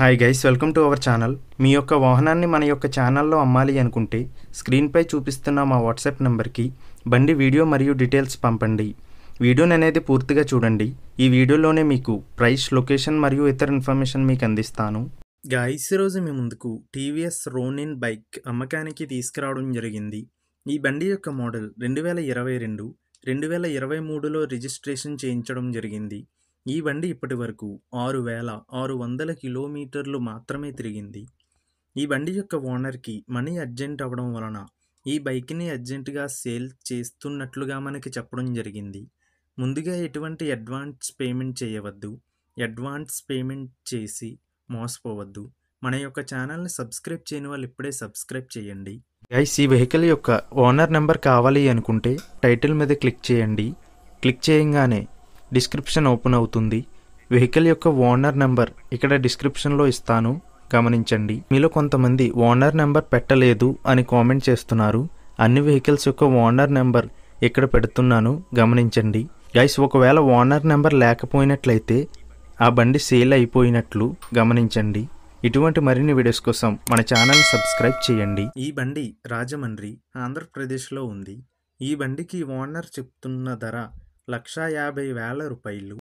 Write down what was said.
Hi guys, welcome to our channel. మీ యొక్క వాహనాన్ని మన యొక్క ఛానల్లో అమ్మాలి అనుకుంటే స్క్రీన్పై చూపిస్తున్న మా వాట్సాప్ నెంబర్కి బండి వీడియో మరియు డీటెయిల్స్ పంపండి. వీడియోని అనేది పూర్తిగా చూడండి. ఈ వీడియోలోనే మీకు ప్రైస్, లొకేషన్ మరియు ఇతర ఇన్ఫర్మేషన్ మీకు అందిస్తాను. గైస్, ఈరోజు మీ ముందుకు టీవీఎస్ రోనిన్ బైక్ అమ్మకానికి తీసుకురావడం జరిగింది. ఈ బండి యొక్క మోడల్ 2022, 2023లో రిజిస్ట్రేషన్ చేయించడం జరిగింది. ఈ బండి ఇప్పటి వరకు 6,600 కిలోమీటర్లు మాత్రమే తిరిగింది. ఈ బండి యొక్క ఓనర్కి మనీ అర్జెంట్ అవ్వడం వలన ఈ బైక్ని అర్జెంటుగా సేల్ చేస్తున్నట్లుగా మనకి చెప్పడం జరిగింది. ముందుగా ఎటువంటి అడ్వాన్స్ పేమెంట్ చేయవద్దు. అడ్వాన్స్ పేమెంట్ చేసి మోసపోవద్దు. మన యొక్క ఛానల్ని సబ్స్క్రైబ్ చేయని వాళ్ళు ఇప్పుడే సబ్స్క్రైబ్ చేయండి. గైస్, ఈ వెహికల్ యొక్క ఓనర్ నెంబర్ కావాలి అనుకుంటే టైటిల్ మీద క్లిక్ చేయండి. క్లిక్ చేయగానే డిస్క్రిప్షన్ ఓపెన్ అవుతుంది. వెహికల్ యొక్క ఓనర్ నెంబర్ ఇక్కడ డిస్క్రిప్షన్లో ఇస్తాను, గమనించండి. మీలో కొంతమంది ఓనర్ నెంబర్ పెట్టలేదు అని కామెంట్ చేస్తున్నారు. అన్ని వెహికల్స్ యొక్క ఓనర్ నెంబర్ ఇక్కడ పెడుతున్నాను, గమనించండి. గైస్, ఒకవేళ ఓనర్ నెంబర్ లేకపోయినట్లయితే ఆ బండి సేల్ అయిపోయినట్లు గమనించండి. ఇటువంటి మరిన్ని వీడియోస్ కోసం మన ఛానల్ సబ్స్క్రైబ్ చేయండి. ఈ బండి రాజమండ్రి, ఆంధ్రప్రదేశ్లో ఉంది. ఈ బండికి ఓనర్ చెప్తున్న ధర 1,50,000 రూపాయలు.